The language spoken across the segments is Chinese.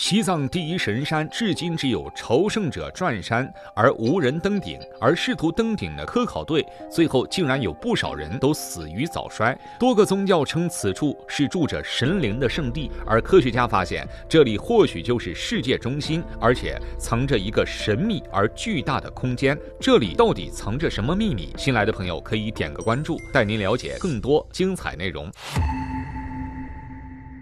西藏第一神山至今只有朝圣者转山，而无人登顶。而试图登顶的科考队，最后竟然有不少人都死于早衰。多个宗教称此处是住着神灵的圣地，而科学家发现，这里或许就是世界中心，而且藏着一个神秘而巨大的空间。这里到底藏着什么秘密？新来的朋友可以点个关注，带您了解更多精彩内容。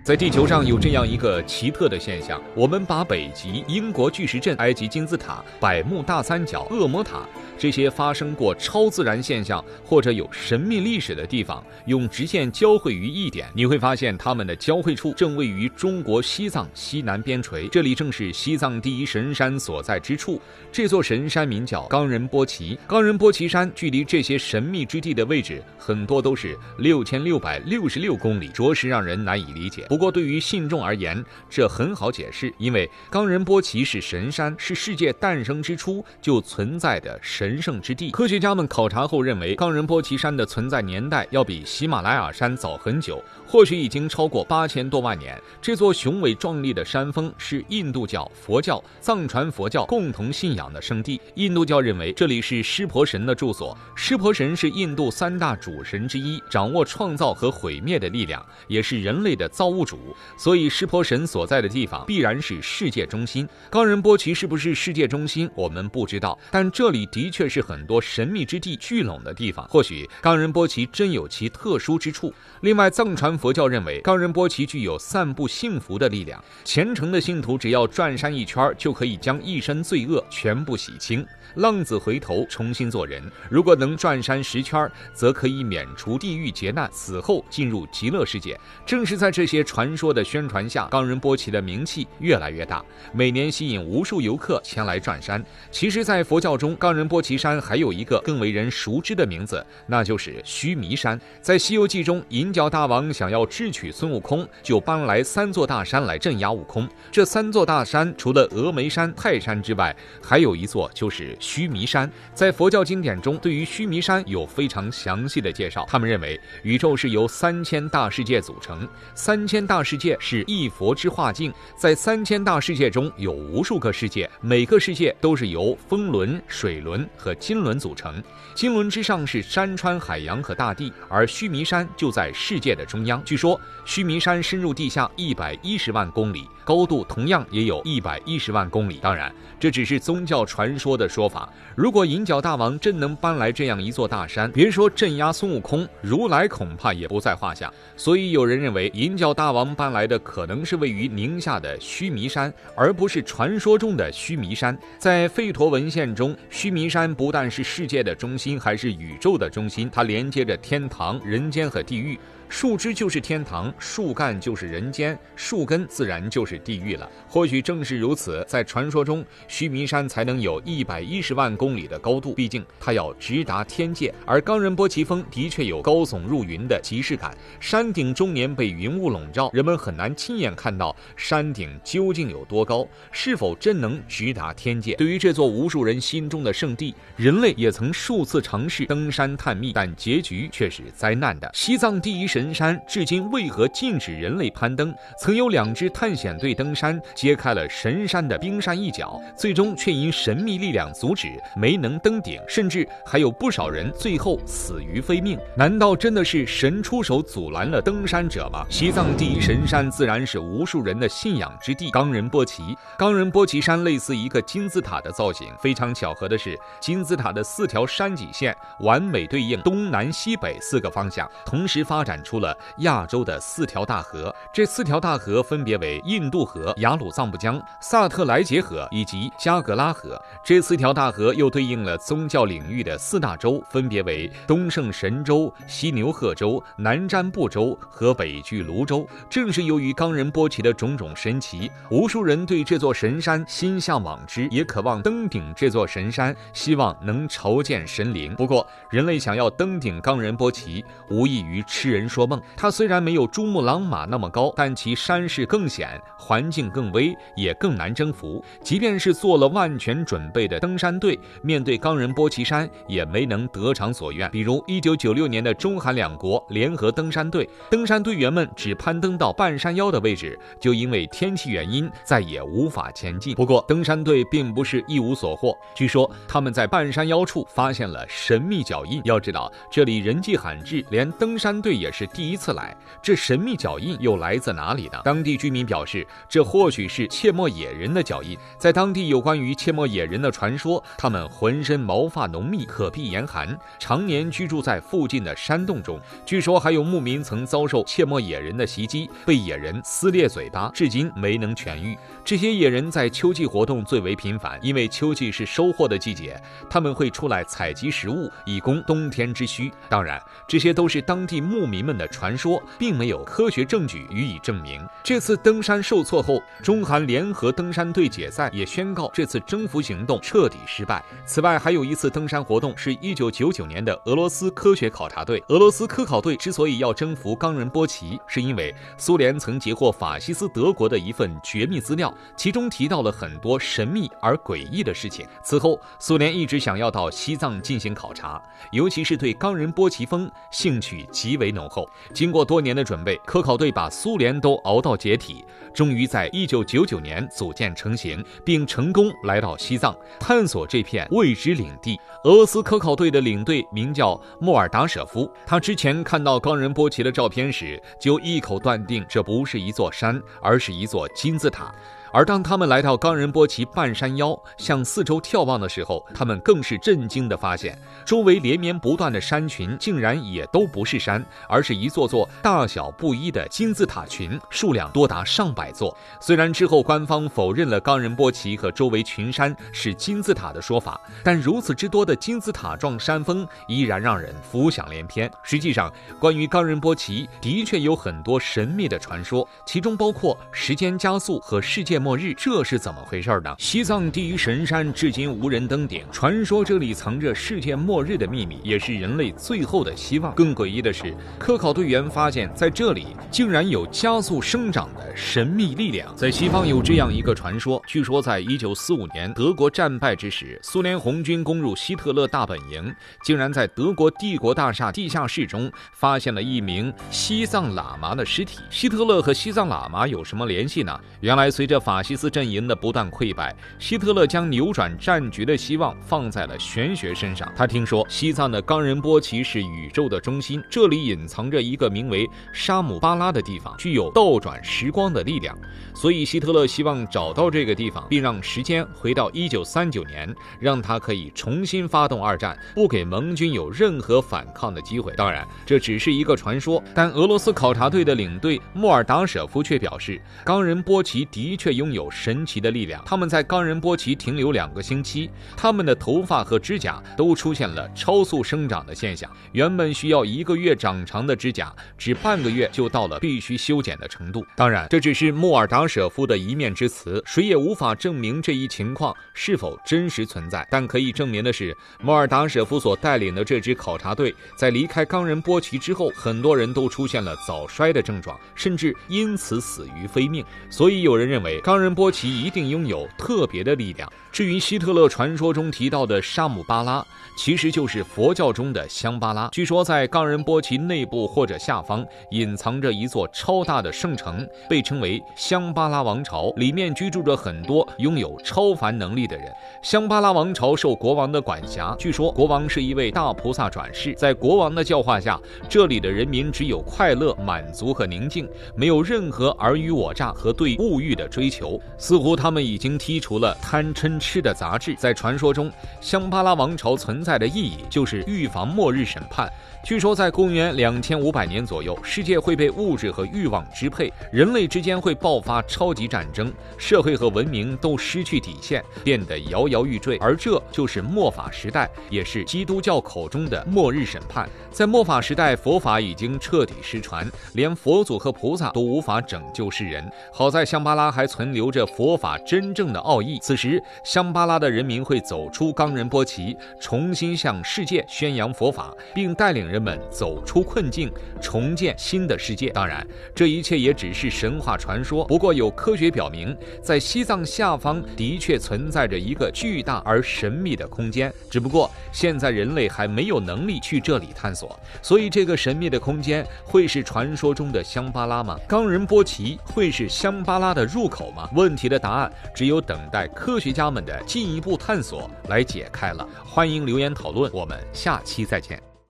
在地球上有这样一个奇特的现象，我们把北极、英国巨石阵、埃及金字塔、百慕大三角、恶魔塔这些发生过超自然现象或者有神秘历史的地方，用直线交汇于一点，你会发现它们的交汇处正位于中国西藏西南边陲，这里正是西藏第一神山所在之处。这座神山名叫冈仁波齐，冈仁波齐山距离这些神秘之地的位置很多都是6666公里，着实让人难以理解。不过对于信众而言，这很好解释，因为冈仁波齐是神山，是世界诞生之初就存在的神圣之地。科学家们考察后认为，冈仁波齐山的存在年代要比喜马拉雅山早很久，或许已经超过8000多万年。这座雄伟壮丽的山峰是印度教、佛教、藏传佛教共同信仰的圣地。印度教认为这里是湿婆神的住所，湿婆神是印度3大主神之一，掌握创造和毁灭的力量，也是人类的造物主，所以湿婆神所在的地方必然是世界中心。冈仁波齐是不是世界中心我们不知道，但这里的确是很多神秘之地聚拢的地方，或许冈仁波齐真有其特殊之处。另外，藏传佛教认为冈仁波齐具有散布幸福的力量，虔诚的信徒只要转山一圈，就可以将一身罪恶全部洗清，浪子回头，重新做人。如果能转山10圈，则可以免除地狱劫难，死后进入极乐世界。正是在这些传说的宣传下，冈仁波齐的名气越来越大，每年吸引无数游客前来转山。其实在佛教中，冈仁波齐山还有一个更为人熟知的名字，那就是须弥山。在西游记中，银角大王想要智取孙悟空，就搬来3座大山来镇压悟空。这3座大山除了峨眉山、泰山之外，还有一座就是须弥山。在佛教经典中，对于须弥山有非常详细的介绍。他们认为宇宙是由3000大世界组成，3000大世界是一佛之化境，在3000大世界中有无数个世界，每个世界都是由风轮、水轮和金轮组成。金轮之上是山川、海洋和大地，而须弥山就在世界的中央。据说须弥山深入地下110万公里，高度同样也有110万公里。当然，这只是宗教传说的说法。如果银角大王真能搬来这样一座大山，别说镇压孙悟空，如来恐怕也不在话下。所以有人认为，银角大王搬来的可能是位于宁夏的须弥山，而不是传说中的须弥山。在吠陀文献中，须弥山不但是世界的中心，还是宇宙的中心，它连接着天堂、人间和地狱。树枝就是天堂，树干就是人间，树根自然就是地狱了。或许正是如此，在传说中，须弥山才能有110万公里的高度，毕竟它要直达天界。而冈仁波齐峰的确有高耸入云的即视感，山顶终年被云雾笼罩，人们很难亲眼看到山顶究竟有多高，是否真能直达天界。对于这座无数人心中的圣地，人类也曾数次尝试登山探秘，但结局却是灾难的。西藏第一神山至今为何禁止人类攀登？曾有2支探险队登山，揭开了神山的冰山一角，最终却因神秘力量阻止，没能登顶，甚至还有不少人最后死于非命。难道真的是神出手阻拦了登山者吗？西藏第一神山自然是无数人的信仰之地——冈仁波齐。冈仁波齐山类似一个金字塔的造型，非常巧合的是，金字塔的4条山脊线完美对应东南西北4个方向，同时发展出了亚洲的4条大河。这4条大河分别为印度河、雅鲁藏布江、萨特莱杰河以及加格拉河。这4条大河又对应了宗教领域的4大洲，分别为东胜神州、西牛贺州、南瞻部洲和北俱泸州。正是由于冈仁波齐的种种神奇，无数人对这座神山心向往之，也渴望登顶这座神山，希望能朝见神灵。不过，人类想要登顶冈仁波齐，无异于痴人说说梦。它虽然没有珠穆朗玛那么高，但其山势更险，环境更危，也更难征服。即便是做了万全准备的登山队，面对冈仁波齐山也没能得偿所愿。比如1996年的中韩两国联合登山队，登山队员们只攀登到半山腰的位置，就因为天气原因再也无法前进。不过登山队并不是一无所获，据说他们在半山腰处发现了神秘脚印。要知道这里人迹罕至，连登山队也是第一次来，这神秘脚印又来自哪里呢？当地居民表示，这或许是切莫野人的脚印。在当地有关于切莫野人的传说，他们浑身毛发浓密，可避严寒，常年居住在附近的山洞中。据说还有牧民曾遭受切莫野人的袭击，被野人撕裂嘴巴，至今没能痊愈。这些野人在秋季活动最为频繁，因为秋季是收获的季节，他们会出来采集食物，以供冬天之需。当然，这些都是当地牧民们的传说，并没有科学证据予以证明。这次登山受挫后，中韩联合登山队解散，也宣告这次征服行动彻底失败。此外，还有一次登山活动是1999年的俄罗斯科学考察队。俄罗斯科考队之所以要征服冈仁波齐，是因为苏联曾截获法西斯德国的一份绝密资料，其中提到了很多神秘而诡异的事情。此后，苏联一直想要到西藏进行考察，尤其是对冈仁波齐峰兴趣极为浓厚。经过多年的准备，科考队把苏联都熬到解体，终于在1999年组建成型，并成功来到西藏，探索这片未知领地。俄罗斯科考队的领队名叫莫尔达舍夫，他之前看到冈仁波齐的照片时，就一口断定这不是一座山，而是一座金字塔。而当他们来到冈仁波齐半山腰，向四周眺望的时候，他们更是震惊地发现，周围连绵不断的山群竟然也都不是山，而是一座座大小不一的金字塔群，数量多达上百座。虽然之后官方否认了冈仁波齐和周围群山是金字塔的说法，但如此之多的金字塔状山峰依然让人浮想联翩。实际上，关于冈仁波齐的确有很多神秘的传说，其中包括时间加速和世界末日，这是怎么回事呢？西藏第一神山至今无人登顶，传说这里藏着世界末日的秘密，也是人类最后的希望。更诡异的是，科考队员发现在这里竟然有加速生长的神秘力量。在西方有这样一个传说，据说在1945年德国战败之时，苏联红军攻入希特勒大本营，竟然在德国帝国大厦地下室中发现了一名西藏喇嘛的尸体。希特勒和西藏喇嘛有什么联系呢？原来随着法西斯阵营的不断溃败，希特勒将扭转战局的希望放在了玄学身上。他听说西藏的冈仁波齐是宇宙的中心，这里隐藏着一个名为沙姆巴拉的地方，具有倒转时光的力量。所以希特勒希望找到这个地方，并让时间回到1939年，让他可以重新发动二战，不给盟军有任何反抗的机会。当然，这只是一个传说，但俄罗斯考察队的领队莫尔达舍夫却表示，冈仁波齐的确拥有神奇的力量。他们在冈仁波齐停留2个星期，他们的头发和指甲都出现了超速生长的现象。原本需要1个月长长的指甲，只半个月就到了必须修剪的程度。当然，这只是莫尔达舍夫的一面之词，谁也无法证明这一情况是否真实存在。但可以证明的是，莫尔达舍夫所带领的这支考察队在离开冈仁波齐之后，很多人都出现了早衰的症状，甚至因此死于非命。所以有人认为冈仁波齐一定拥有特别的力量。至于希特勒传说中提到的沙姆巴拉，其实就是佛教中的香巴拉。据说在冈仁波齐内部或者下方隐藏着一座超大的圣城，被称为香巴拉王朝，里面居住着很多拥有超凡能力的人。香巴拉王朝受国王的管辖，据说国王是一位大菩萨转世，在国王的教化下，这里的人民只有快乐、满足和宁静，没有任何尔虞我诈和对物欲的追求。似乎他们已经剔除了贪嗔痴的杂质。在传说中，香巴拉王朝存在的意义就是预防末日审判。据说在公元2500年左右，世界会被物质和欲望支配，人类之间会爆发超级战争，社会和文明都失去底线，变得摇摇欲坠。而这就是末法时代，也是基督教口中的末日审判。在末法时代，佛法已经彻底失传，连佛祖和菩萨都无法拯救世人。好在香巴拉还存存留着佛法真正的奥义。此时，香巴拉的人民会走出冈仁波齐，重新向世界宣扬佛法，并带领人们走出困境，重建新的世界。当然，这一切也只是神话传说。不过，有科学表明，在西藏下方的确存在着一个巨大而神秘的空间，只不过现在人类还没有能力去这里探索。所以，这个神秘的空间会是传说中的香巴拉吗？冈仁波齐会是香巴拉的入口吗？问题的答案只有等待科学家们的进一步探索来解开了。欢迎留言讨论，我们下期再见。